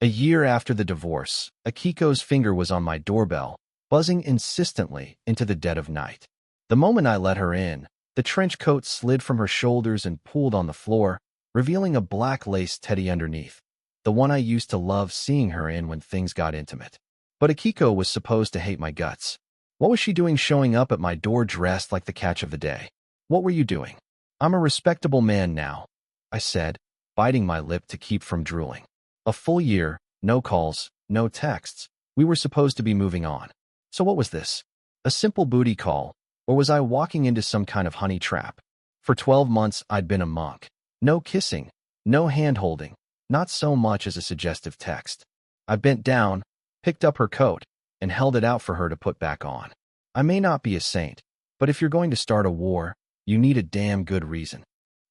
A year after the divorce, Akiko's finger was on my doorbell, buzzing insistently into the dead of night. The moment I let her in, the trench coat slid from her shoulders and pooled on the floor, revealing a black lace teddy underneath, the one I used to love seeing her in when things got intimate. But Akiko was supposed to hate my guts. What was she doing showing up at my door dressed like the catch of the day? What were you doing? I'm a respectable man now, I said, biting my lip to keep from drooling. A full year, no calls, no texts. We were supposed to be moving on. So what was this? A simple booty call, or was I walking into some kind of honey trap? For 12 months, I'd been a monk. No kissing, no hand-holding, not so much as a suggestive text. I bent down, picked up her coat, and held it out for her to put back on. I may not be a saint, but if you're going to start a war, you need a damn good reason.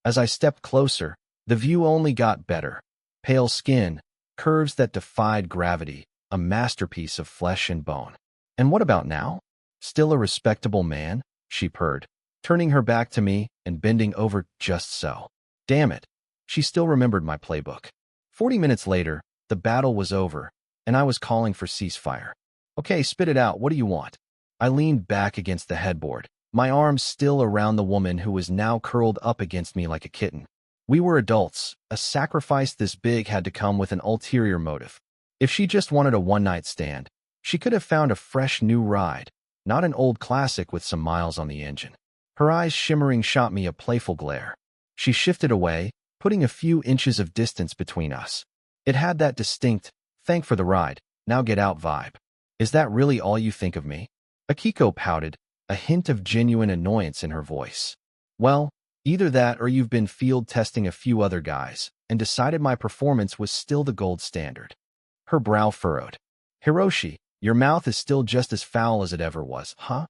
As I stepped closer, the view only got better. Pale skin, curves that defied gravity, a masterpiece of flesh and bone. And what about now? Still a respectable man? She purred, turning her back to me and bending over just so. Damn it. She still remembered my playbook. 40 minutes later, the battle was over, and I was calling for ceasefire. Okay, spit it out. What do you want? I leaned back against the headboard, my arms still around the woman who was now curled up against me like a kitten. We were adults. A sacrifice this big had to come with an ulterior motive. If she just wanted a one-night stand, she could have found a fresh new ride, not an old classic with some miles on the engine. Her eyes shimmering shot me a playful glare. She shifted away, putting a few inches of distance between us. It had that distinct, thank for the ride, now get out vibe. Is that really all you think of me? Akiko pouted, a hint of genuine annoyance in her voice. Well, either that or you've been field testing a few other guys and decided my performance was still the gold standard. Her brow furrowed. Hiroshi, your mouth is still just as foul as it ever was, huh?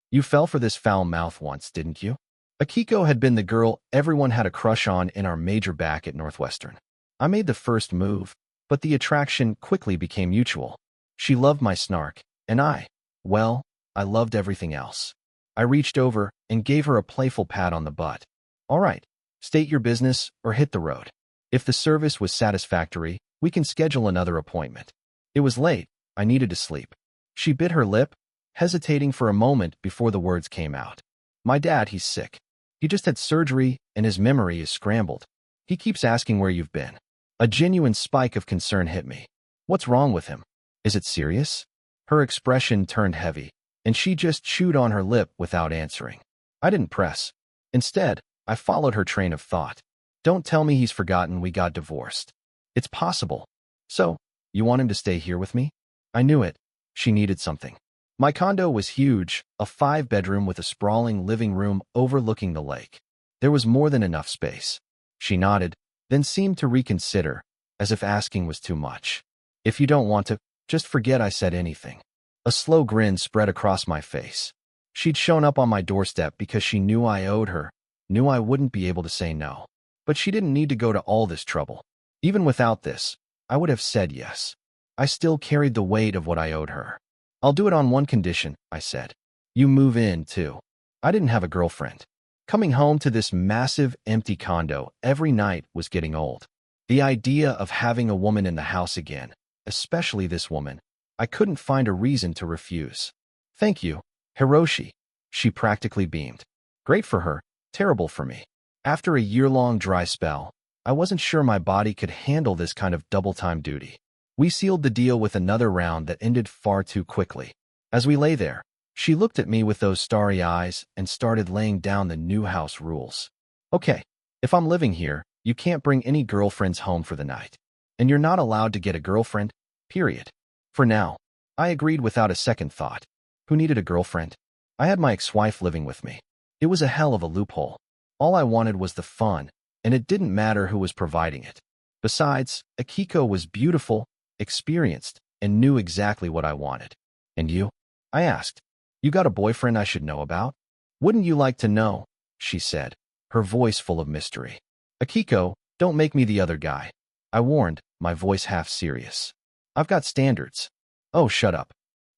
You fell for this foul mouth once, didn't you? Akiko had been the girl everyone had a crush on in our major back at Northwestern. I made the first move, but the attraction quickly became mutual. She loved my snark, and I loved everything else. I reached over and gave her a playful pat on the butt. All right, state your business or hit the road. If the service was satisfactory, we can schedule another appointment. It was late. I needed to sleep. She bit her lip, hesitating for a moment before the words came out. My dad, he's sick. He just had surgery and his memory is scrambled. He keeps asking where you've been. A genuine spike of concern hit me. What's wrong with him? Is it serious? Her expression turned heavy, and she just chewed on her lip without answering. I didn't press. Instead, I followed her train of thought. Don't tell me he's forgotten we got divorced. It's possible. So, you want him to stay here with me? I knew it. She needed something. My condo was huge, a 5-bedroom with a sprawling living room overlooking the lake. There was more than enough space. She nodded, then seemed to reconsider, as if asking was too much. If you don't want to, just forget I said anything. A slow grin spread across my face. She'd shown up on my doorstep because she knew I owed her, knew I wouldn't be able to say no. But she didn't need to go to all this trouble. Even without this, I would have said yes. I still carried the weight of what I owed her. I'll do it on one condition, I said. You move in, too. I didn't have a girlfriend. Coming home to this massive, empty condo every night was getting old. The idea of having a woman in the house again, especially this woman, I couldn't find a reason to refuse. Thank you, Hiroshi. She practically beamed. Great for her, terrible for me. After a year-long dry spell, I wasn't sure my body could handle this kind of double-time duty. We sealed the deal with another round that ended far too quickly. As we lay there, she looked at me with those starry eyes and started laying down the new house rules. Okay, if I'm living here, you can't bring any girlfriends home for the night. And you're not allowed to get a girlfriend, period. For now, I agreed without a second thought. Who needed a girlfriend? I had my ex-wife living with me. It was a hell of a loophole. All I wanted was the fun, and it didn't matter who was providing it. Besides, Akiko was beautiful, experienced, and knew exactly what I wanted. And you? I asked. You got a boyfriend I should know about? Wouldn't you like to know? She said, her voice full of mystery. Akiko, don't make me the other guy. I warned, my voice half serious. I've got standards. Oh, shut up.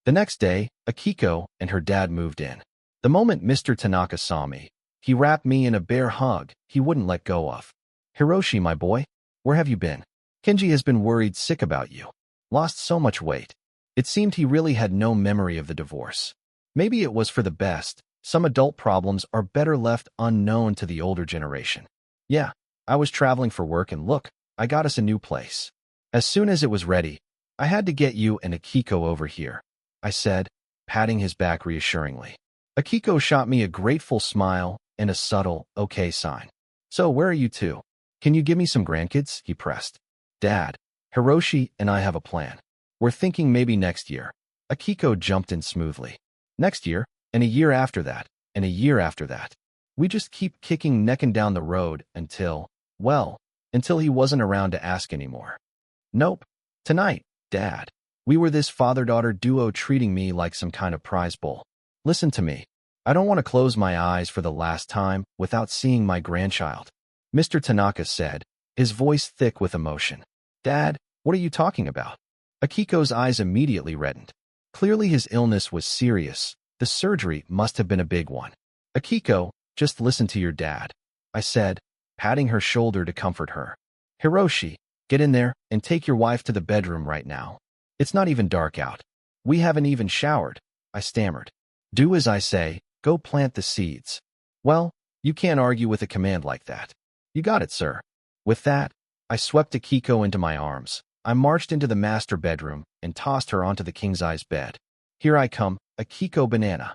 The next day, Akiko and her dad moved in. The moment Mr. Tanaka saw me, he wrapped me in a bear hug he wouldn't let go of. Hiroshi, my boy, where have you been? Kenji has been worried sick about you. Lost so much weight. It seemed he really had no memory of the divorce. Maybe it was for the best. Some adult problems are better left unknown to the older generation. Yeah, I was traveling for work and look, I got us a new place. As soon as it was ready, I had to get you and Akiko over here, I said, patting his back reassuringly. Akiko shot me a grateful smile and a subtle, okay sign. So where are you two? Can you give me some grandkids? He pressed. Dad, Hiroshi and I have a plan. We're thinking maybe next year. Akiko jumped in smoothly. Next year, and a year after that, and a year after that. We just keep kicking necking down the road until, well, until he wasn't around to ask anymore. Nope. Tonight, Dad. We were this father-daughter duo treating me like some kind of prize bull. Listen to me. I don't want to close my eyes for the last time without seeing my grandchild. Mr. Tanaka said, his voice thick with emotion. Dad, what are you talking about? Akiko's eyes immediately reddened. Clearly his illness was serious. The surgery must have been a big one. Akiko, just listen to your dad, I said, patting her shoulder to comfort her. Hiroshi, get in there and take your wife to the bedroom right now. It's not even dark out. We haven't even showered, I stammered. Do as I say, go plant the seeds. Well, you can't argue with a command like that. You got it, sir. With that, I swept Akiko into my arms. I marched into the master bedroom and tossed her onto the king-size bed. Here I come, Akiko banana.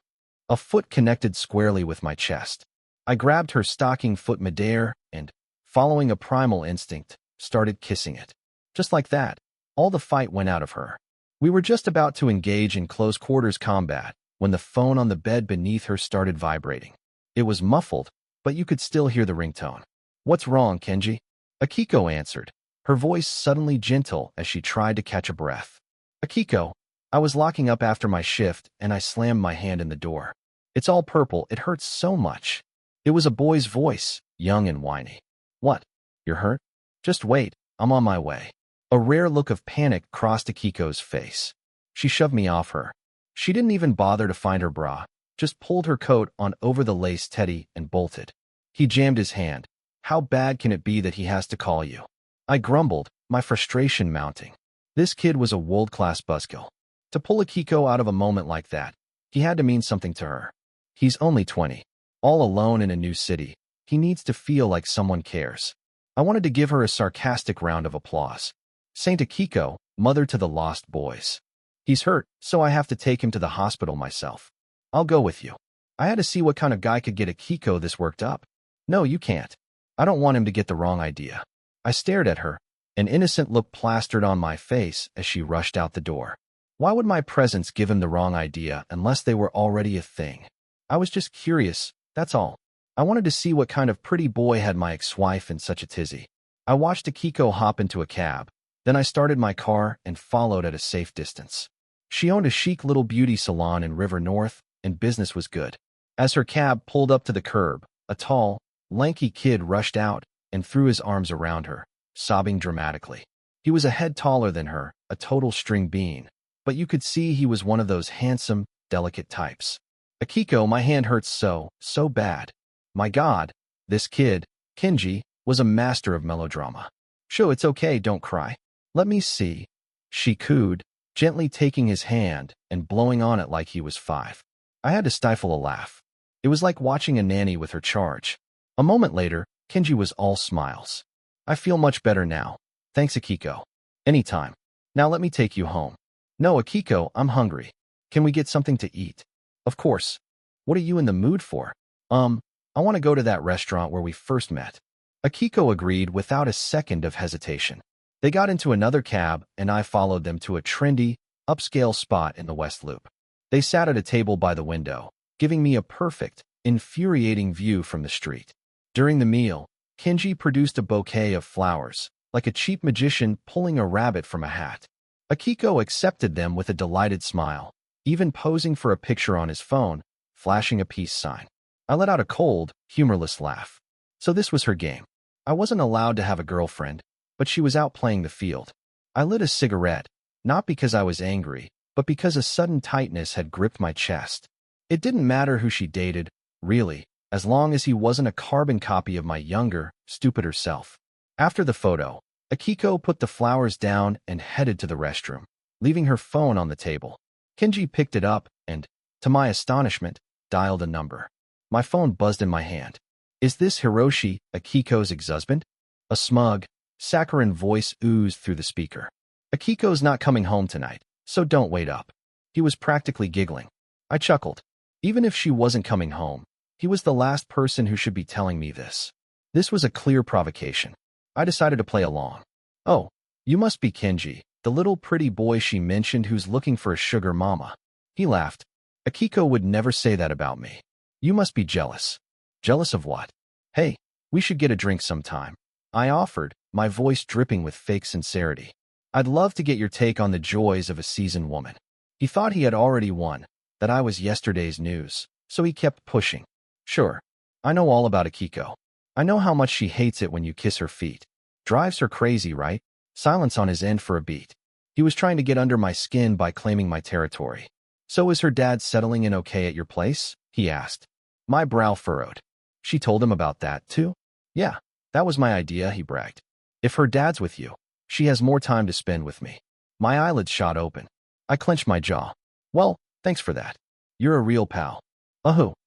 A foot connected squarely with my chest. I grabbed her stocking foot midair and, following a primal instinct, started kissing it. Just like that, all the fight went out of her. We were just about to engage in close-quarters combat when the phone on the bed beneath her started vibrating. It was muffled, but you could still hear the ringtone. What's wrong, Kenji? Akiko answered, her voice suddenly gentle as she tried to catch a breath. Akiko, I was locking up after my shift and I slammed my hand in the door. It's all purple, it hurts so much. It was a boy's voice, young and whiny. What? You're hurt? Just wait, I'm on my way. A rare look of panic crossed Akiko's face. She shoved me off her. She didn't even bother to find her bra, just pulled her coat on over the lace teddy and bolted. He jammed his hand. How bad can it be that he has to call you? I grumbled, my frustration mounting. This kid was a world-class buzzkill. To pull Akiko out of a moment like that, he had to mean something to her. He's only 20. All alone in a new city. He needs to feel like someone cares. I wanted to give her a sarcastic round of applause. Saint Akiko, mother to the lost boys. He's hurt, so I have to take him to the hospital myself. I'll go with you. I had to see what kind of guy could get Akiko this worked up. No, you can't. I don't want him to get the wrong idea. I stared at her, an innocent look plastered on my face as she rushed out the door. Why would my presence give him the wrong idea unless they were already a thing? I was just curious, that's all. I wanted to see what kind of pretty boy had my ex-wife in such a tizzy. I watched Akiko hop into a cab. Then I started my car and followed at a safe distance. She owned a chic little beauty salon in River North, and business was good. As her cab pulled up to the curb, a tall, lanky kid rushed out and threw his arms around her, sobbing dramatically. He was a head taller than her, a total string bean, but you could see he was one of those handsome, delicate types. Akiko, my hand hurts so bad. My God, this kid, Kenji, was a master of melodrama. Sure, it's okay, don't cry. Let me see. She cooed, gently taking his hand and blowing on it like he was 5. I had to stifle a laugh. It was like watching a nanny with her charge. A moment later, Kenji was all smiles. I feel much better now. Thanks, Akiko. Anytime. Now let me take you home. No, Akiko, I'm hungry. Can we get something to eat? Of course. What are you in the mood for? I want to go to that restaurant where we first met. Akiko agreed without a second of hesitation. They got into another cab, and I followed them to a trendy, upscale spot in the West Loop. They sat at a table by the window, giving me a perfect, infuriating view from the street. During the meal, Kenji produced a bouquet of flowers, like a cheap magician pulling a rabbit from a hat. Akiko accepted them with a delighted smile, even posing for a picture on his phone, flashing a peace sign. I let out a cold, humorless laugh. So this was her game. I wasn't allowed to have a girlfriend, but she was out playing the field. I lit a cigarette, not because I was angry, but because a sudden tightness had gripped my chest. It didn't matter who she dated, really, as long as he wasn't a carbon copy of my younger, stupider self. After the photo, Akiko put the flowers down and headed to the restroom, leaving her phone on the table. Kenji picked it up and, to my astonishment, dialed a number. My phone buzzed in my hand. Is this Hiroshi, Akiko's ex-husband? A smug, saccharine voice oozed through the speaker. Akiko's not coming home tonight, so don't wait up. He was practically giggling. I chuckled. Even if she wasn't coming home, he was the last person who should be telling me this. This was a clear provocation. I decided to play along. Oh, you must be Kenji, the little pretty boy she mentioned who's looking for a sugar mama. He laughed. Akiko would never say that about me. You must be jealous. Jealous of what? Hey, we should get a drink sometime. I offered, my voice dripping with fake sincerity. I'd love to get your take on the joys of a seasoned woman. He thought he had already won, that I was yesterday's news, so he kept pushing. Sure, I know all about Akiko. I know how much she hates it when you kiss her feet. Drives her crazy, right? Silence on his end for a beat. He was trying to get under my skin by claiming my territory. So is her dad settling in okay at your place? He asked. My brow furrowed. She told him about that, too? Yeah, that was my idea, he bragged. If her dad's with you, she has more time to spend with me. My eyelids shot open. I clenched my jaw. Well, thanks for that. You're a real pal.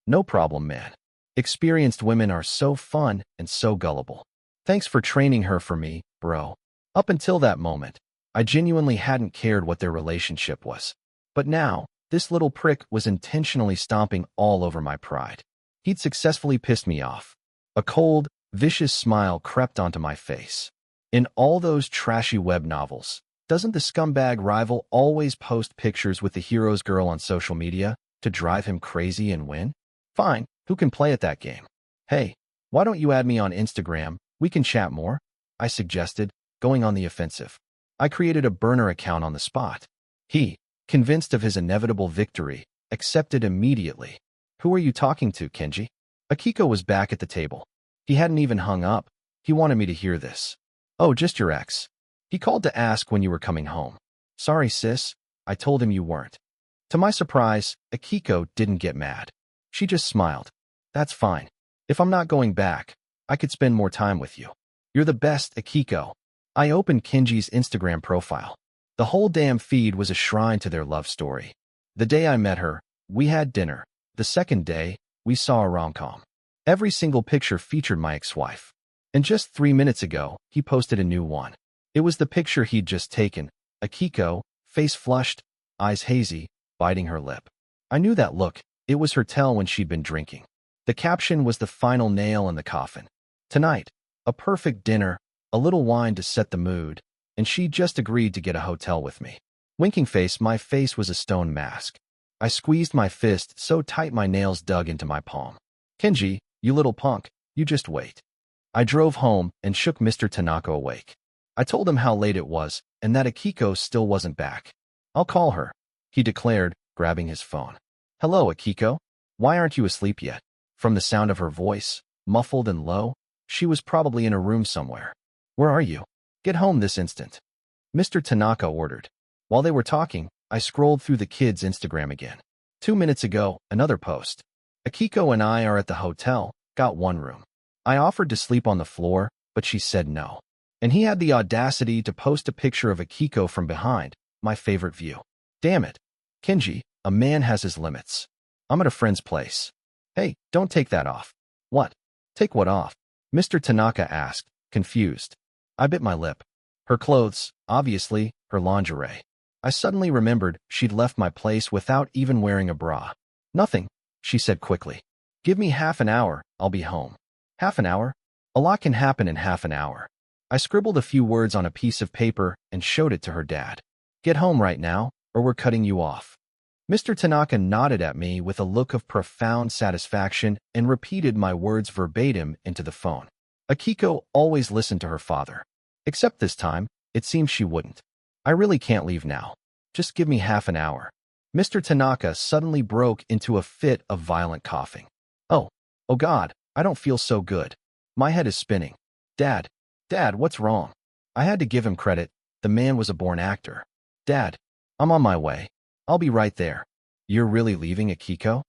No problem, man. Experienced women are so fun and so gullible. Thanks for training her for me, bro. Up until that moment, I genuinely hadn't cared what their relationship was. But now, this little prick was intentionally stomping all over my pride. He'd successfully pissed me off. A cold, vicious smile crept onto my face. In all those trashy web novels, doesn't the scumbag rival always post pictures with the hero's girl on social media to drive him crazy and win? Fine, who can play at that game? Hey, why don't you add me on Instagram? We can chat more, I suggested, going on the offensive. I created a burner account on the spot. He, convinced of his inevitable victory, accepted immediately. Who are you talking to, Kenji? Akiko was back at the table. He hadn't even hung up. He wanted me to hear this. Oh, just your ex. He called to ask when you were coming home. Sorry, sis. I told him you weren't. To my surprise, Akiko didn't get mad. She just smiled. That's fine. If I'm not going back, I could spend more time with you. You're the best, Akiko. I opened Kenji's Instagram profile. The whole damn feed was a shrine to their love story. The day I met her, we had dinner. The second day, we saw a rom-com. Every single picture featured my ex-wife. And just 3 minutes ago, he posted a new one. It was the picture he'd just taken. Akiko, face flushed, eyes hazy, biting her lip. I knew that look. It was her tell when she'd been drinking. The caption was the final nail in the coffin. Tonight, a perfect dinner, a little wine to set the mood, and she just agreed to get a hotel with me. Winking face, my face was a stone mask. I squeezed my fist so tight my nails dug into my palm. Kenji, you little punk, you just wait. I drove home and shook Mr. Tanaka awake. I told him how late it was and that Akiko still wasn't back. I'll call her, he declared, grabbing his phone. Hello, Akiko. Why aren't you asleep yet? From the sound of her voice, muffled and low, she was probably in a room somewhere. Where are you? Get home this instant. Mr. Tanaka ordered. While they were talking, I scrolled through the kids' Instagram again. 2 minutes ago, another post. Akiko and I are at the hotel, got one room. I offered to sleep on the floor, but she said no. And he had the audacity to post a picture of Akiko from behind, my favorite view. Damn it. Kenji, a man has his limits. I'm at a friend's place. Hey, don't take that off. What? Take what off? Mr. Tanaka asked, confused. I bit my lip. Her clothes, obviously, her lingerie. I suddenly remembered she'd left my place without even wearing a bra. Nothing, she said quickly. Give me half an hour, I'll be home. Half an hour? A lot can happen in half an hour. I scribbled a few words on a piece of paper and showed it to her dad. Get home right now, or we're cutting you off. Mr. Tanaka nodded at me with a look of profound satisfaction and repeated my words verbatim into the phone. Akiko always listened to her father. Except this time, it seems she wouldn't. I really can't leave now. Just give me half an hour. Mr. Tanaka suddenly broke into a fit of violent coughing. Oh God, I don't feel so good. My head is spinning. Dad, what's wrong? I had to give him credit. The man was a born actor. Dad, I'm on my way. I'll be right there. You're really leaving, Akiko?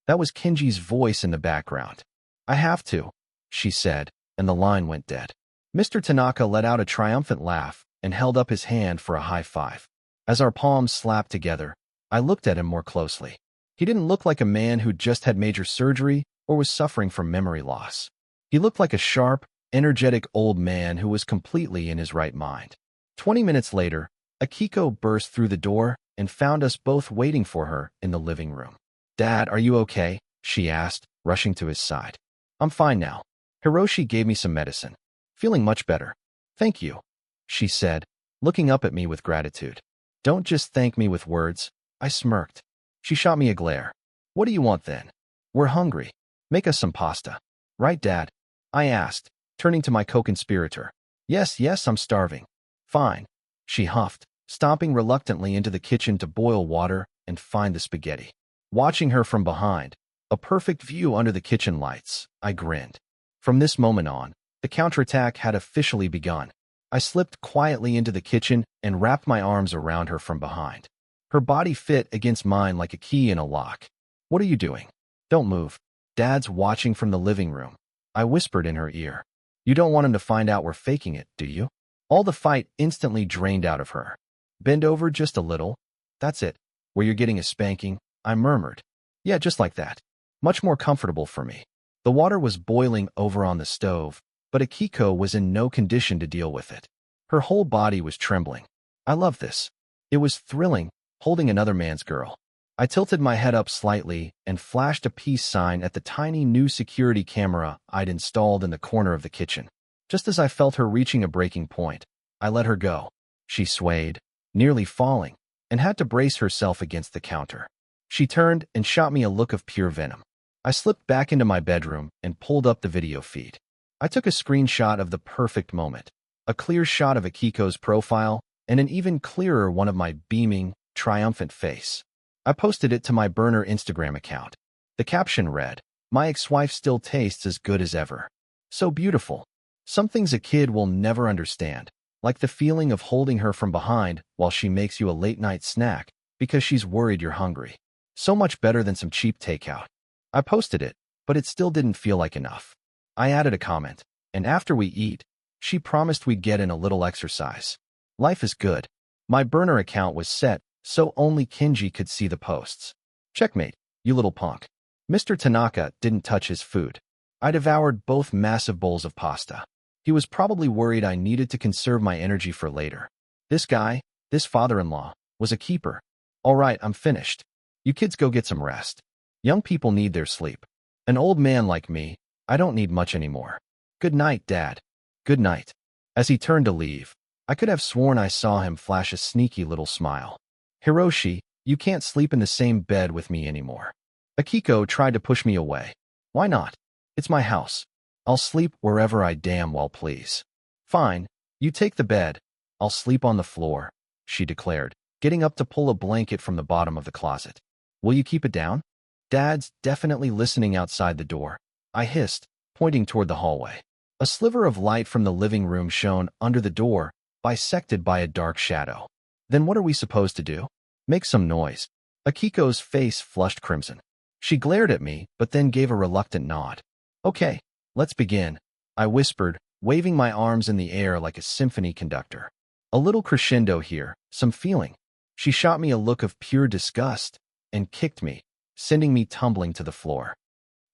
That was Kenji's voice in the background. I have to, she said, and the line went dead. Mr. Tanaka let out a triumphant laugh and held up his hand for a high five. As our palms slapped together, I looked at him more closely. He didn't look like a man who just had major surgery or was suffering from memory loss. He looked like a sharp, energetic old man who was completely in his right mind. 20 minutes later, Akiko burst through the door and found us both waiting for her in the living room. "Dad, are you okay?" she asked, rushing to his side. "I'm fine now. Hiroshi gave me some medicine. Feeling much better. Thank you," she said, looking up at me with gratitude. "Don't just thank me with words," I smirked. She shot me a glare. "What do you want then?" "We're hungry. Make us some pasta." "Right, Dad?" I asked, turning to my co-conspirator. Yes, I'm starving." "Fine," she huffed, stomping reluctantly into the kitchen to boil water and find the spaghetti. Watching her from behind, a perfect view under the kitchen lights, I grinned. From this moment on, the counterattack had officially begun. I slipped quietly into the kitchen and wrapped my arms around her from behind. Her body fit against mine like a key in a lock. "What are you doing? Don't move. Dad's watching from the living room," I whispered in her ear. "You don't want him to find out we're faking it, do you?" All the fight instantly drained out of her. "Bend over just a little. That's it. Where you're getting a spanking," I murmured. "Yeah, just like that. Much more comfortable for me." The water was boiling over on the stove, but Akiko was in no condition to deal with it. Her whole body was trembling. I loved this. It was thrilling, holding another man's girl. I tilted my head up slightly and flashed a peace sign at the tiny new security camera I'd installed in the corner of the kitchen. Just as I felt her reaching a breaking point, I let her go. She swayed, nearly falling, and had to brace herself against the counter. She turned and shot me a look of pure venom. I slipped back into my bedroom and pulled up the video feed. I took a screenshot of the perfect moment, a clear shot of Akiko's profile, and an even clearer one of my beaming, triumphant face. I posted it to my burner Instagram account. The caption read, "My ex-wife still tastes as good as ever. So beautiful. Some things a kid will never understand, like the feeling of holding her from behind while she makes you a late-night snack because she's worried you're hungry. So much better than some cheap takeout." I posted it, but it still didn't feel like enough. I added a comment, and after we eat, she promised we'd get in a little exercise. Life is good. My burner account was set, so only Kinji could see the posts. Checkmate, you little punk. Mr. Tanaka didn't touch his food. I devoured both massive bowls of pasta. He was probably worried I needed to conserve my energy for later. This guy, this father-in-law, was a keeper. "All right, I'm finished. You kids go get some rest. Young people need their sleep. An old man like me, I don't need much anymore. Good night, Dad." "Good night." As he turned to leave, I could have sworn I saw him flash a sneaky little smile. "Hiroshi, you can't sleep in the same bed with me anymore." Akiko tried to push me away. "Why not? It's my house. I'll sleep wherever I damn well please." "Fine, you take the bed. I'll sleep on the floor," she declared, getting up to pull a blanket from the bottom of the closet. "Will you keep it down?" "Dad's definitely listening outside the door," I hissed, pointing toward the hallway. A sliver of light from the living room shone under the door, bisected by a dark shadow. "Then what are we supposed to do?" "Make some noise." Akiko's face flushed crimson. She glared at me, but then gave a reluctant nod. "Okay, let's begin," I whispered, waving my arms in the air like a symphony conductor. "A little crescendo here, some feeling." She shot me a look of pure disgust and kicked me, sending me tumbling to the floor.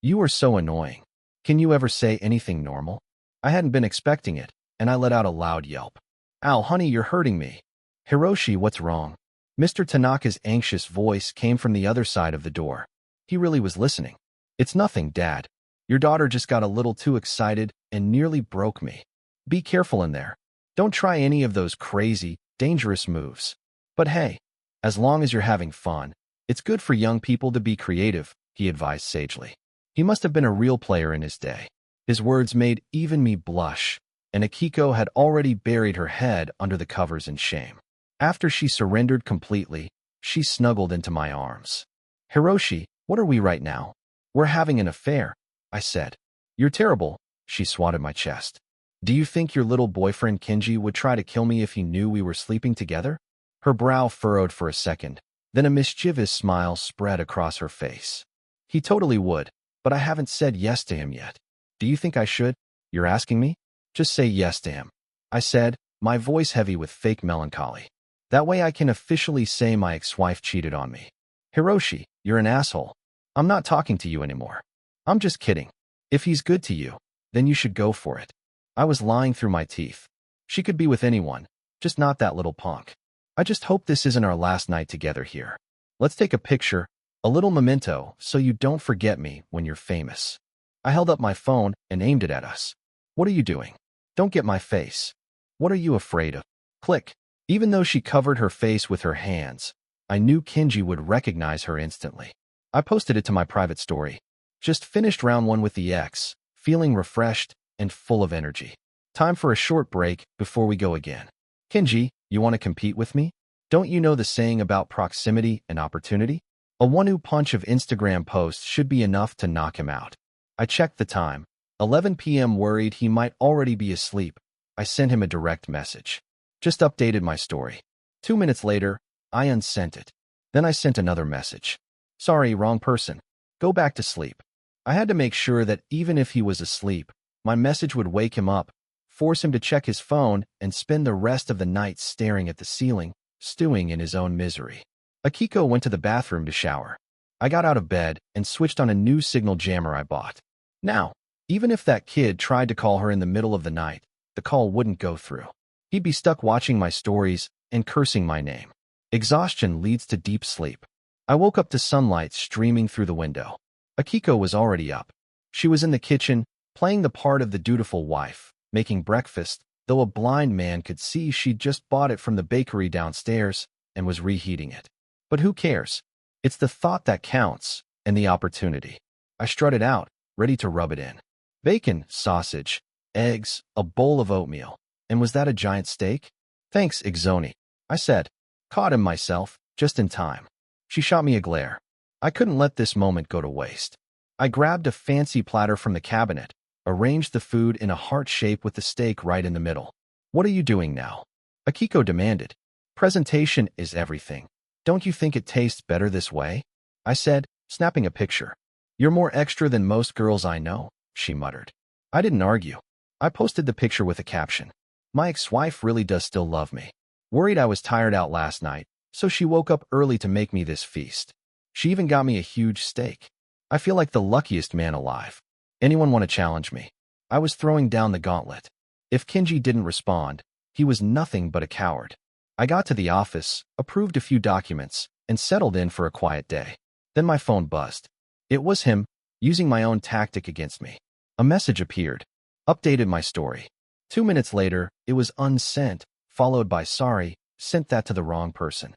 "You are so annoying. Can you ever say anything normal?" I hadn't been expecting it, and I let out a loud yelp. "Ow, honey, you're hurting me." "Hiroshi, what's wrong?" Mr. Tanaka's anxious voice came from the other side of the door. He really was listening. "It's nothing, Dad. Your daughter just got a little too excited and nearly broke me. Be careful in there. Don't try any of those crazy, dangerous moves. But hey, as long as you're having fun, it's good for young people to be creative," he advised sagely. He must have been a real player in his day. His words made even me blush, and Akiko had already buried her head under the covers in shame. After she surrendered completely, she snuggled into my arms. "Hiroshi, what are we right now?" "We're having an affair," I said. "You're terrible," she swatted my chest. "Do you think your little boyfriend Kinji would try to kill me if he knew we were sleeping together?" Her brow furrowed for a second, then a mischievous smile spread across her face. "He totally would, but I haven't said yes to him yet." "Do you think I should?" "You're asking me?" Just say yes to him, I said, my voice heavy with fake melancholy. That way I can officially say my ex-wife cheated on me. Hiroshi, you're an asshole. I'm not talking to you anymore. I'm just kidding. If he's good to you, then you should go for it. I was lying through my teeth. She could be with anyone, just not that little punk. I just hope this isn't our last night together here. Let's take a picture, a little memento, so you don't forget me when you're famous. I held up my phone and aimed it at us. What are you doing? Don't get my face. What are you afraid of? Click. Even though she covered her face with her hands, I knew Kenji would recognize her instantly. I posted it to my private story. Just finished round 1 with the ex, feeling refreshed and full of energy. Time for a short break before we go again. Kenji, you want to compete with me? Don't you know the saying about proximity and opportunity? A 1-2 punch of Instagram posts should be enough to knock him out. I checked the time. 11 p.m. Worried he might already be asleep, I sent him a direct message. Just updated my story. 2 minutes later, I unsent it. Then I sent another message. Sorry, wrong person. Go back to sleep. I had to make sure that even if he was asleep, my message would wake him up, force him to check his phone, and spend the rest of the night staring at the ceiling, stewing in his own misery. Akiko went to the bathroom to shower. I got out of bed and switched on a new signal jammer I bought. Now, even if that kid tried to call her in the middle of the night, the call wouldn't go through. He'd be stuck watching my stories and cursing my name. Exhaustion leads to deep sleep. I woke up to sunlight streaming through the window. Akiko was already up. She was in the kitchen, playing the part of the dutiful wife, making breakfast, though a blind man could see she'd just bought it from the bakery downstairs and was reheating it. But who cares? It's the thought that counts, and the opportunity. I strutted out, ready to rub it in. Bacon, sausage, eggs, a bowl of oatmeal. And was that a giant steak? Thanks, Ixoni, I said. Caught him myself, just in time. She shot me a glare. I couldn't let this moment go to waste. I grabbed a fancy platter from the cabinet, arranged the food in a heart shape with the steak right in the middle. What are you doing now? Akiko demanded. Presentation is everything. Don't you think it tastes better this way? I said, snapping a picture. You're more extra than most girls I know, she muttered. I didn't argue. I posted the picture with a caption. My ex-wife really does still love me. Worried I was tired out last night, so she woke up early to make me this feast. She even got me a huge steak. I feel like the luckiest man alive. Anyone want to challenge me? I was throwing down the gauntlet. If Kenji didn't respond, he was nothing but a coward. I got to the office, approved a few documents, and settled in for a quiet day. Then my phone buzzed. It was him, using my own tactic against me. A message appeared. Updated my story. 2 minutes later, it was unsent, followed by sorry, sent that to the wrong person.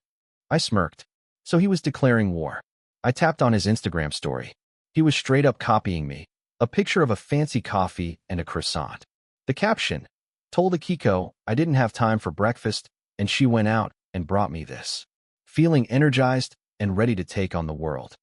I smirked. So he was declaring war. I tapped on his Instagram story. He was straight up copying me. A picture of a fancy coffee and a croissant. The caption, told Akiko I didn't have time for breakfast, and she went out and brought me this. Feeling energized and ready to take on the world.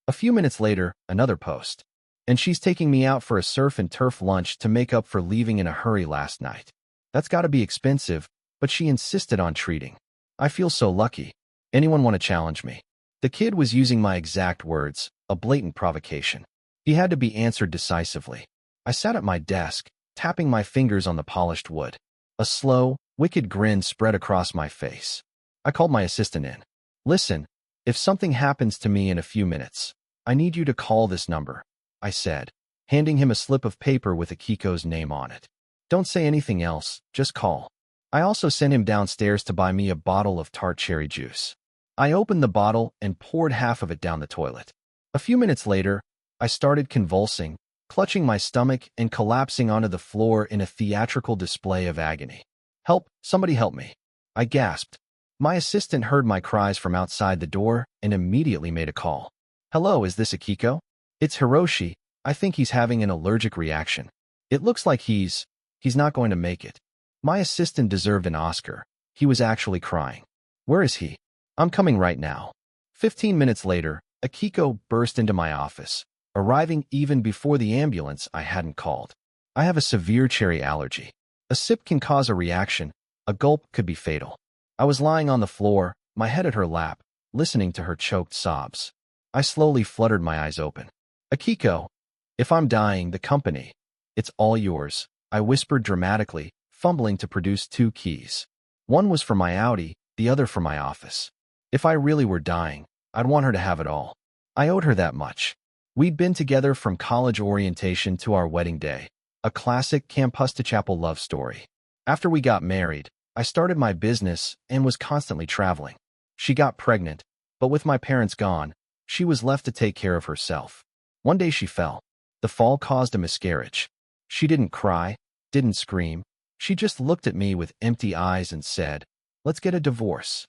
A few minutes later, another post. And she's taking me out for a surf and turf lunch to make up for leaving in a hurry last night. That's gotta be expensive, but she insisted on treating. I feel so lucky. Anyone want to challenge me? The kid was using my exact words, a blatant provocation. He had to be answered decisively. I sat at my desk, tapping my fingers on the polished wood. A slow, wicked grin spread across my face. I called my assistant in. Listen, if something happens to me in a few minutes, I need you to call this number, I said, handing him a slip of paper with Akiko's name on it. Don't say anything else, just call. I also sent him downstairs to buy me a bottle of tart cherry juice. I opened the bottle and poured half of it down the toilet. A few minutes later, I started convulsing, clutching my stomach and collapsing onto the floor in a theatrical display of agony. Help, somebody help me. I gasped. My assistant heard my cries from outside the door and immediately made a call. Hello, is this Akiko? It's Hiroshi. I think he's having an allergic reaction. It looks like he's not going to make it. My assistant deserved an Oscar. He was actually crying. Where is he? I'm coming right now. 15 minutes later, Akiko burst into my office, arriving even before the ambulance I hadn't called. I have a severe cherry allergy. A sip can cause a reaction. A gulp could be fatal. I was lying on the floor, my head at her lap, listening to her choked sobs. I slowly fluttered my eyes open. Akiko, if I'm dying, the company, it's all yours. I whispered dramatically, fumbling to produce 2 keys. One was for my Audi, the other for my office. If I really were dying, I'd want her to have it all. I owed her that much. We'd been together from college orientation to our wedding day, a classic Chapel love story. After we got married, I started my business and was constantly traveling. She got pregnant, but with my parents gone, she was left to take care of herself. One day she fell. The fall caused a miscarriage. She didn't cry, didn't scream. She just looked at me with empty eyes and said, "Let's get a divorce."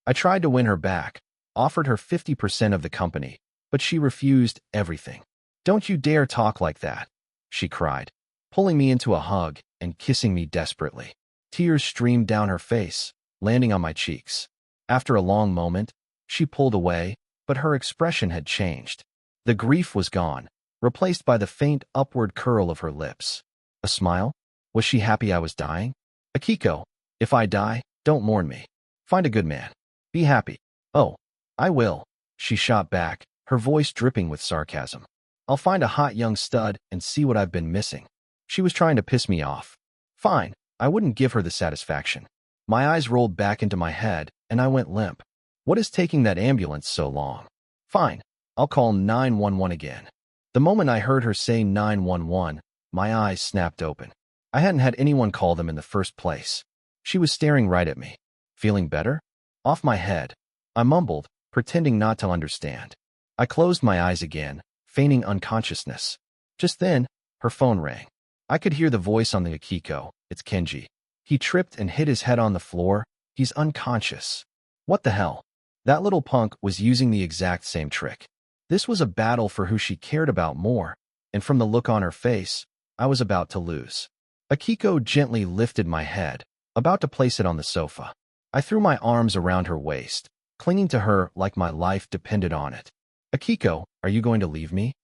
I tried to win her back, offered her 50% of the company, but she refused everything. "Don't you dare talk like that," she cried, pulling me into a hug and kissing me desperately. Tears streamed down her face, landing on my cheeks. After a long moment, she pulled away, but her expression had changed. The grief was gone, replaced by the faint upward curl of her lips. A smile? Was she happy I was dying? "Akiko, if I die, don't mourn me. Find a good man. Be happy." "Oh, I will," she shot back, her voice dripping with sarcasm. "I'll find a hot young stud and see what I've been missing." She was trying to piss me off. Fine, I wouldn't give her the satisfaction. My eyes rolled back into my head, and I went limp. What is taking that ambulance so long? Fine, I'll call 911 again. The moment I heard her say 911, my eyes snapped open. I hadn't had anyone call them in the first place. She was staring right at me. "Feeling better?" "Off my head," I mumbled, pretending not to understand. I closed my eyes again, feigning unconsciousness. Just then, her phone rang. I could hear the voice on the Akiko. "It's Kenji." He tripped and hit his head on the floor. "He's unconscious." What the hell? That little punk was using the exact same trick. This was a battle for who she cared about more, and from the look on her face, I was about to lose. Akiko gently lifted my head, about to place it on the sofa. I threw my arms around her waist, clinging to her like my life depended on it. "Akiko, are you going to leave me?"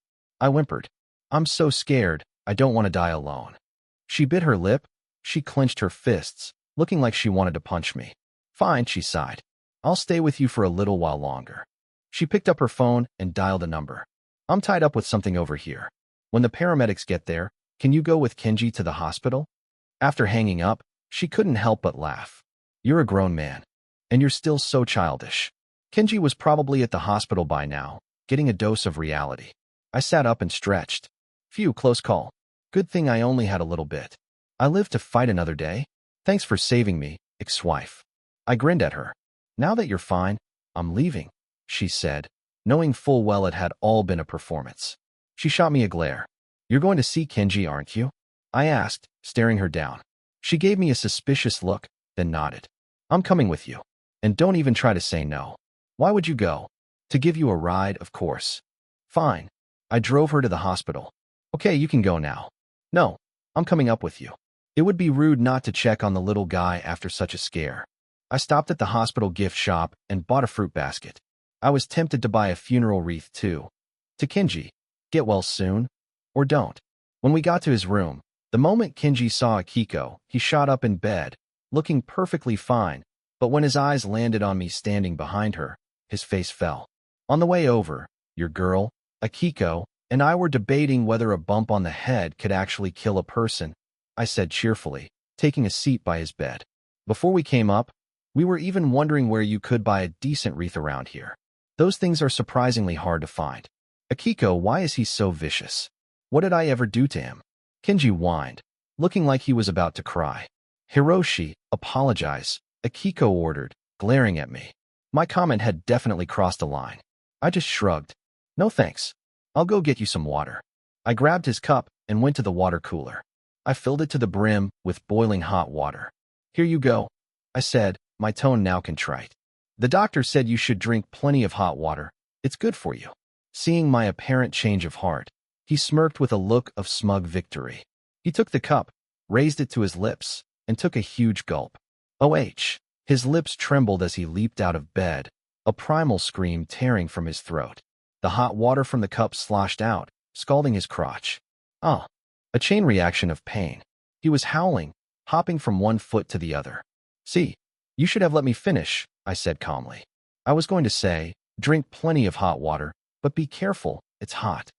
I whimpered. "I'm so scared, I don't want to die alone." She bit her lip. She clenched her fists, looking like she wanted to punch me. "Fine," she sighed. "I'll stay with you for a little while longer." She picked up her phone and dialed a number. "I'm tied up with something over here. When the paramedics get there, can you go with Kenji to the hospital?" After hanging up, she couldn't help but laugh. "You're a grown man, and you're still so childish." Kenji was probably at the hospital by now, getting a dose of reality. I sat up and stretched. Phew, close call. Good thing I only had a little bit. I live to fight another day. Thanks for saving me, ex-wife. I grinned at her. "Now that you're fine, I'm leaving," she said, knowing full well it had all been a performance. She shot me a glare. "You're going to see Kenji, aren't you?" I asked, staring her down. She gave me a suspicious look, then nodded. "I'm coming with you. And don't even try to say no." "Why would you go?" "To give you a ride, of course." "Fine." I drove her to the hospital. "Okay, you can go now." "No, I'm coming up with you. It would be rude not to check on the little guy after such a scare." I stopped at the hospital gift shop and bought a fruit basket. I was tempted to buy a funeral wreath too. To Kenji, "Get well soon, or don't." When we got to his room, the moment Kenji saw Akiko, he shot up in bed, looking perfectly fine, but when his eyes landed on me standing behind her, his face fell. On the way over, your girl, Akiko, and I were debating whether a bump on the head could actually kill a person, I said cheerfully, taking a seat by his bed. "Before we came up, we were even wondering where you could buy a decent wreath around here. Those things are surprisingly hard to find." "Akiko, why is he so vicious? What did I ever do to him?" Kenji whined, looking like he was about to cry. "Hiroshi, apologize," Akiko ordered, glaring at me. My comment had definitely crossed a line. I just shrugged. "No thanks. I'll go get you some water." I grabbed his cup and went to the water cooler. I filled it to the brim with boiling hot water. "Here you go," I said, my tone now contrite. "The doctor said you should drink plenty of hot water. It's good for you." Seeing my apparent change of heart, he smirked with a look of smug victory. He took the cup, raised it to his lips, and took a huge gulp. OH! His lips trembled as he leaped out of bed, a primal scream tearing from his throat. The hot water from the cup sloshed out, scalding his crotch. Ah! A chain reaction of pain. He was howling, hopping from one foot to the other. "See, you should have let me finish," I said calmly. "I was going to say, drink plenty of hot water, but be careful, it's hot."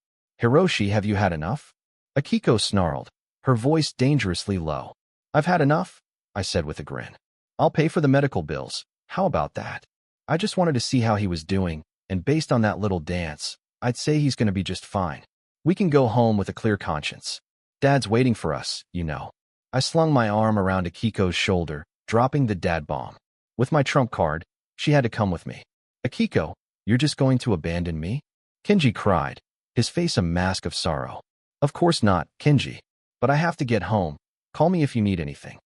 "Hiroshi, have you had enough?" Akiko snarled. her voice dangerously low. I've had enough, I said with a grin. I'll pay for the medical bills. How about that? I just wanted to see how he was doing, and based on that little dance, I'd say he's going to be just fine. We can go home with a clear conscience. Dad's waiting for us, you know. I slung my arm around Akiko's shoulder, dropping the dad bomb. With my trump card, she had to come with me. Akiko, you're just going to abandon me? Kenji cried, his face a mask of sorrow. Of course not, Kenji. But I have to get home. Call me if you need anything.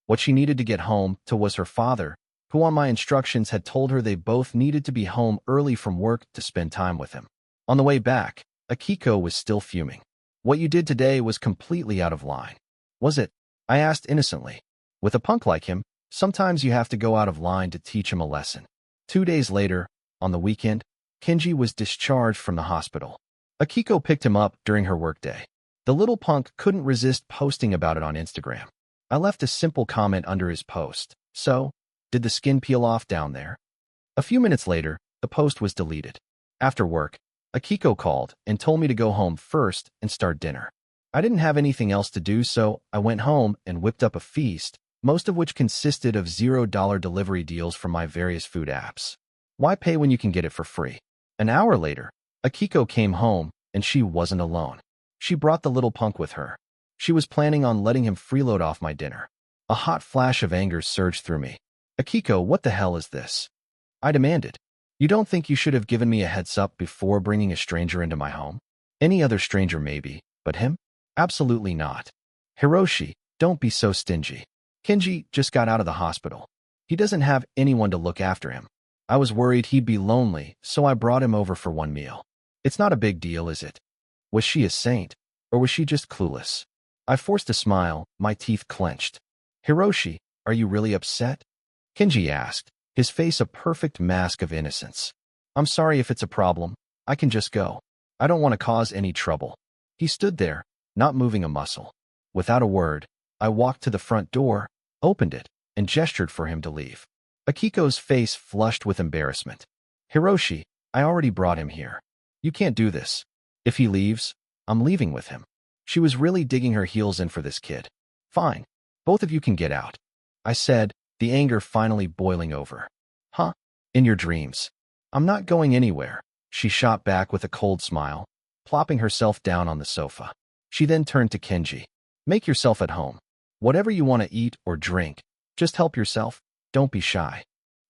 What she needed to get home to was her father, who on my instructions had told her they both needed to be home early from work to spend time with him. On the way back, Akiko was still fuming. What you did today was completely out of line. Was it? I asked innocently. With a punk like him, sometimes you have to go out of line to teach him a lesson. 2 days later, on the weekend, Kenji was discharged from the hospital. Akiko picked him up during her workday. The little punk couldn't resist posting about it on Instagram. I left a simple comment under his post. So, did the skin peel off down there? A few minutes later, the post was deleted. After work, Akiko called and told me to go home first and start dinner. I didn't have anything else to do, so I went home and whipped up a feast, most of which consisted of $0 delivery deals from my various food apps. Why pay when you can get it for free? An hour later, Akiko came home, and she wasn't alone. She brought the little punk with her. She was planning on letting him freeload off my dinner. A hot flash of anger surged through me. Akiko, what the hell is this? I demanded. You don't think you should have given me a heads up before bringing a stranger into my home? Any other stranger maybe, but him? Absolutely not. Hiroshi, don't be so stingy. Kenji just got out of the hospital. He doesn't have anyone to look after him. I was worried he'd be lonely, so I brought him over for one meal. It's not a big deal, is it? Was she a saint, or was she just clueless? I forced a smile, my teeth clenched. Hiroshi, are you really upset? Kenji asked, his face a perfect mask of innocence. I'm sorry if it's a problem. I can just go. I don't want to cause any trouble. He stood there, not moving a muscle. Without a word, I walked to the front door, opened it, and gestured for him to leave. Akiko's face flushed with embarrassment. Hiroshi, I already brought him here. You can't do this. If he leaves, I'm leaving with him. She was really digging her heels in for this kid. Fine. Both of you can get out, I said, the anger finally boiling over. Huh? In your dreams. I'm not going anywhere, she shot back with a cold smile, plopping herself down on the sofa. She then turned to Kenji. Make yourself at home. Whatever you want to eat or drink, just help yourself. Don't be shy.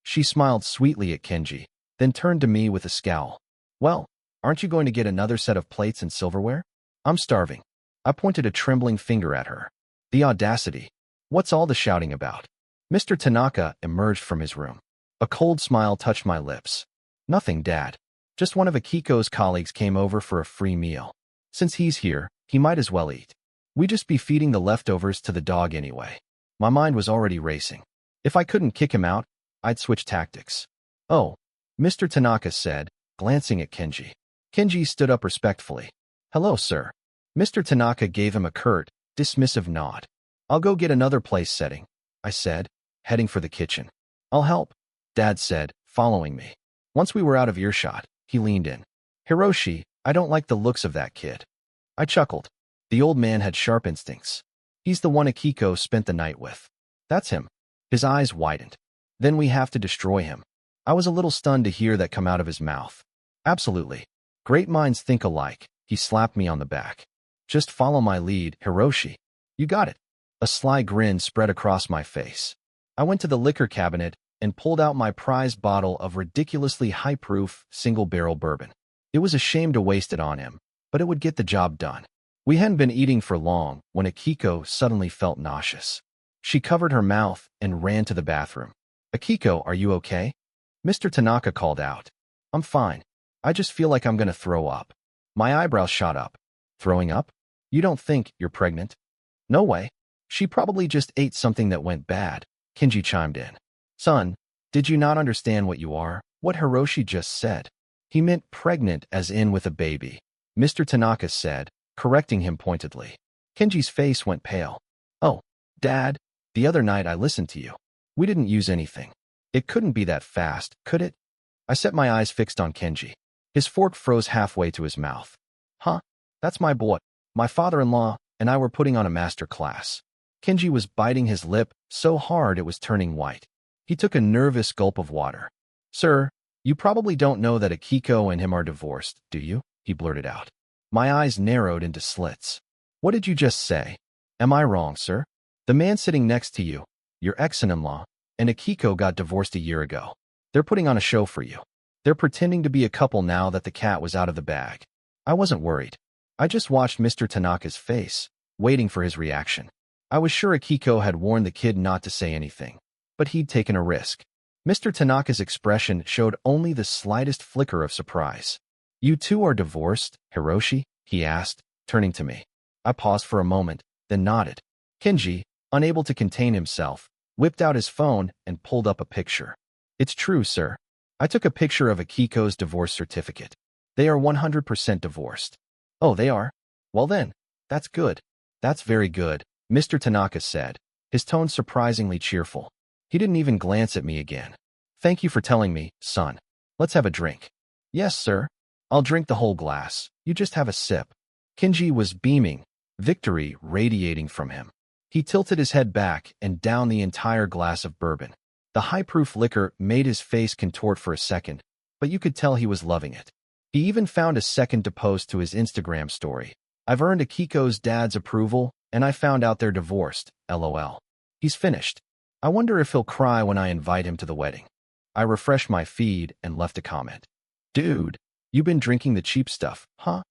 She smiled sweetly at Kenji, then turned to me with a scowl. Well, aren't you going to get another set of plates and silverware? I'm starving. I pointed a trembling finger at her. The audacity. What's all the shouting about? Mr. Tanaka emerged from his room. A cold smile touched my lips. Nothing, Dad. Just one of Akiko's colleagues came over for a free meal. Since he's here, he might as well eat. We'd just be feeding the leftovers to the dog anyway. My mind was already racing. If I couldn't kick him out, I'd switch tactics. Oh, Mr. Tanaka said, glancing at Kenji. Kenji stood up respectfully. Hello, sir. Mr. Tanaka gave him a curt, dismissive nod. I'll go get another place setting, I said, heading for the kitchen. I'll help, Dad said, following me. Once we were out of earshot, he leaned in. Hiroshi, I don't like the looks of that kid. I chuckled. The old man had sharp instincts. He's the one Akiko spent the night with. That's him. His eyes widened. Then we have to destroy him. I was a little stunned to hear that come out of his mouth. Absolutely. Great minds think alike. He slapped me on the back. Just follow my lead, Hiroshi. You got it. A sly grin spread across my face. I went to the liquor cabinet and pulled out my prized bottle of ridiculously high-proof, single-barrel bourbon. It was a shame to waste it on him, but it would get the job done. We hadn't been eating for long when Akiko suddenly felt nauseous. She covered her mouth and ran to the bathroom. Akiko, are you okay? Mr. Tanaka called out. I'm fine. I just feel like I'm going to throw up. My eyebrows shot up. Throwing up? You don't think you're pregnant? No way. She probably just ate something that went bad, Kenji chimed in. Son, did you not understand what you are? What Hiroshi just said? He meant pregnant as in with a baby, Mr. Tanaka said, correcting him pointedly. Kenji's face went pale. Oh, Dad, the other night I listened to you. We didn't use anything. It couldn't be that fast, could it? I set my eyes fixed on Kenji. His fork froze halfway to his mouth. Huh? That's my boy. My father-in-law, and I were putting on a master class. Kenji was biting his lip so hard it was turning white. He took a nervous gulp of water. Sir, you probably don't know that Akiko and him are divorced, do you? He blurted out. My eyes narrowed into slits. What did you just say? Am I wrong, sir? The man sitting next to you, your ex-in-law, and Akiko got divorced a year ago. They're putting on a show for you. They're pretending to be a couple now that the cat was out of the bag. I wasn't worried. I just watched Mr. Tanaka's face, waiting for his reaction. I was sure Akiko had warned the kid not to say anything, but he'd taken a risk. Mr. Tanaka's expression showed only the slightest flicker of surprise. You two are divorced, Hiroshi? He asked, turning to me. I paused for a moment, then nodded. Kenji, unable to contain himself, whipped out his phone and pulled up a picture. It's true, sir. I took a picture of Akiko's divorce certificate. They are 100% divorced. Oh, they are? Well then, that's good. That's very good, Mr. Tanaka said, his tone surprisingly cheerful. He didn't even glance at me again. Thank you for telling me, son. Let's have a drink. Yes, sir. I'll drink the whole glass. You just have a sip. Kenji was beaming, victory radiating from him. He tilted his head back and downed the entire glass of bourbon. The high-proof liquor made his face contort for a second, but you could tell he was loving it. He even found a second to post to his Instagram story. I've earned Akiko's dad's approval, and I found out they're divorced, LOL. He's finished. I wonder if he'll cry when I invite him to the wedding. I refreshed my feed and left a comment. Dude, you been drinking the cheap stuff, huh?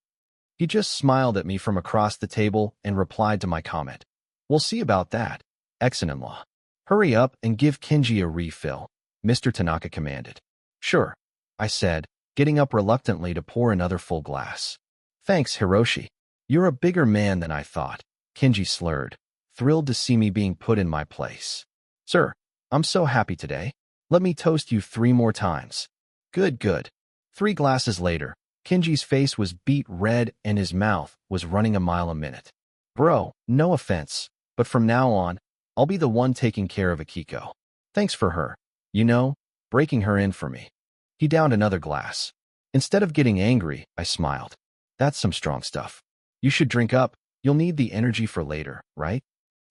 He just smiled at me from across the table and replied to my comment. We'll see about that, ex-in-law. Hurry up and give Kenji a refill, Mr. Tanaka commanded. Sure, I said, getting up reluctantly to pour another full glass. Thanks, Hiroshi. You're a bigger man than I thought, Kenji slurred, thrilled to see me being put in my place. Sir, I'm so happy today. Let me toast you 3 more times. Good, good. 3 glasses later, Kenji's face was beet red and his mouth was running a mile a minute. Bro, no offense, but from now on, I'll be the one taking care of Akiko. Thanks for her. You know, breaking her in for me. He downed another glass. Instead of getting angry, I smiled. That's some strong stuff. You should drink up. You'll need the energy for later, right?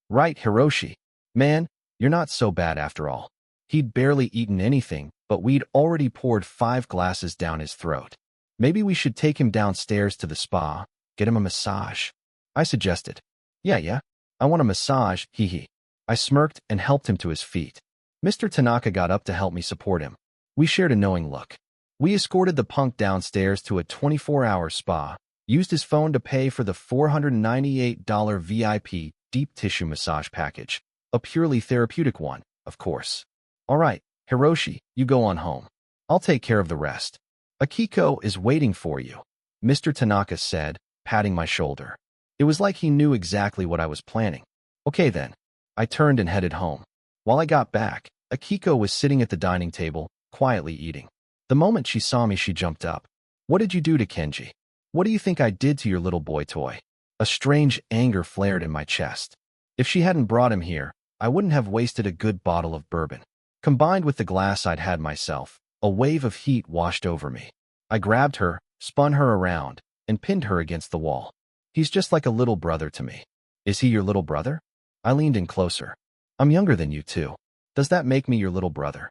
Right, Hiroshi. Man, you're not so bad after all. He'd barely eaten anything, but we'd already poured 5 glasses down his throat. Maybe we should take him downstairs to the spa, get him a massage. I suggested. Yeah, I want a massage, hee. I smirked and helped him to his feet. Mr. Tanaka got up to help me support him. We shared a knowing look. We escorted the punk downstairs to a 24-hour spa, used his phone to pay for the $498 VIP deep tissue massage package, a purely therapeutic one, of course. All right, Hiroshi, you go on home. I'll take care of the rest. Akiko is waiting for you, Mr. Tanaka said, patting my shoulder. It was like he knew exactly what I was planning. Okay then. I turned and headed home. While I got back, Akiko was sitting at the dining table, quietly eating. The moment she saw me, she jumped up. What did you do to Kenji? What do you think I did to your little boy toy? A strange anger flared in my chest. If she hadn't brought him here, I wouldn't have wasted a good bottle of bourbon. Combined with the glass I'd had myself, a wave of heat washed over me. I grabbed her, spun her around, and pinned her against the wall. He's just like a little brother to me. Is he your little brother? I leaned in closer. I'm younger than you too. Does that make me your little brother?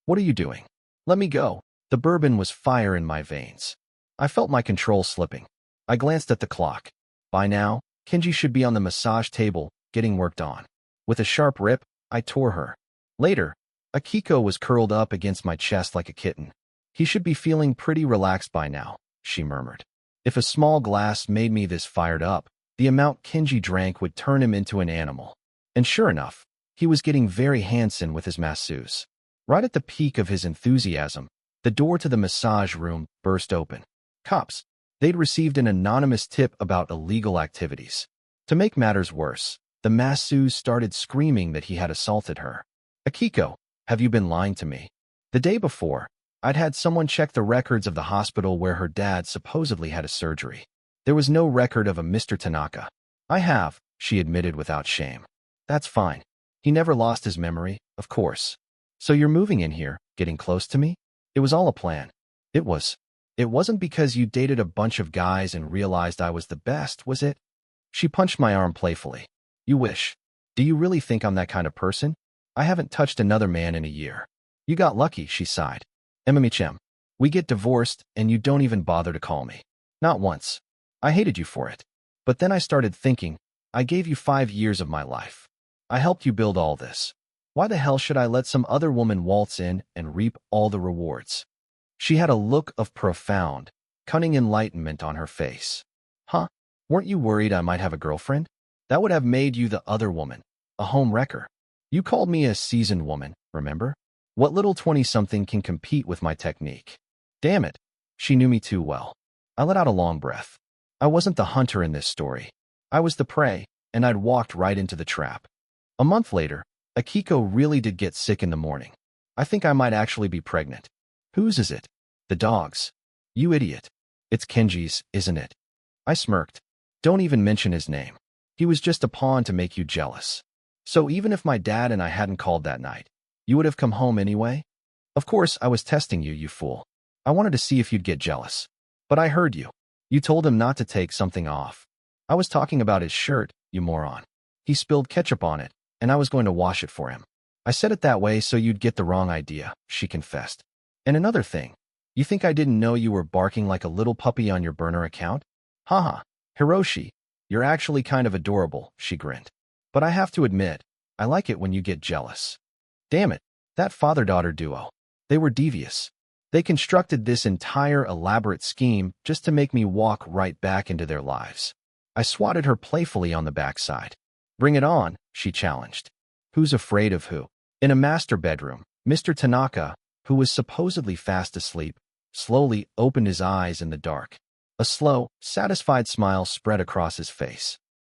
What are you doing? Let me go. The bourbon was fire in my veins. I felt my control slipping. I glanced at the clock. By now, Kenji should be on the massage table, getting worked on. With a sharp rip, I tore her. Later, Akiko was curled up against my chest like a kitten. He should be feeling pretty relaxed by now, she murmured. If a small glass made me this fired up, the amount Kenji drank would turn him into an animal. And sure enough, he was getting very handsome with his masseuse. Right at the peak of his enthusiasm, the door to the massage room burst open. Cops. They'd received an anonymous tip about illegal activities. To make matters worse, the masseuse started screaming that he had assaulted her. Akiko, have you been lying to me? The day before, I'd had someone check the records of the hospital where her dad supposedly had a surgery. There was no record of a Mr. Tanaka. I have, she admitted without shame. That's fine. He never lost his memory, of course. So you're moving in here, getting close to me? It was all a plan. It was. It wasn't because you dated a bunch of guys and realized I was the best, was it? She punched my arm playfully. You wish. Do you really think I'm that kind of person? I haven't touched another man in a year. You got lucky, she sighed. Emma-chem, we get divorced and you don't even bother to call me. Not once. I hated you for it. But then I started thinking, I gave you 5 years of my life. I helped you build all this. Why the hell should I let some other woman waltz in and reap all the rewards? She had a look of profound, cunning enlightenment on her face. Huh? Weren't you worried I might have a girlfriend? That would have made you the other woman, a home wrecker. You called me a seasoned woman, remember? What little 20-something can compete with my technique? Damn it, she knew me too well. I let out a long breath. I wasn't the hunter in this story. I was the prey, and I'd walked right into the trap. A month later, Akiko really did get sick in the morning. I think I might actually be pregnant. Whose is it? The dog's. You idiot. It's Kenji's, isn't it? I smirked. Don't even mention his name. He was just a pawn to make you jealous. So even if my dad and I hadn't called that night, you would have come home anyway? Of course, I was testing you, you fool. I wanted to see if you'd get jealous. But I heard you. You told him not to take something off. I was talking about his shirt, you moron. He spilled ketchup on it, and I was going to wash it for him. I said it that way so you'd get the wrong idea, she confessed. And another thing, you think I didn't know you were barking like a little puppy on your burner account? Haha, Hiroshi, you're actually kind of adorable, she grinned. But I have to admit, I like it when you get jealous. Damn it, that father-daughter duo. They were devious. They constructed this entire elaborate scheme just to make me walk right back into their lives. I swatted her playfully on the backside. Bring it on, she challenged. Who's afraid of who? In a master bedroom, Mr. Tanaka, who was supposedly fast asleep, slowly opened his eyes in the dark. A slow, satisfied smile spread across his face.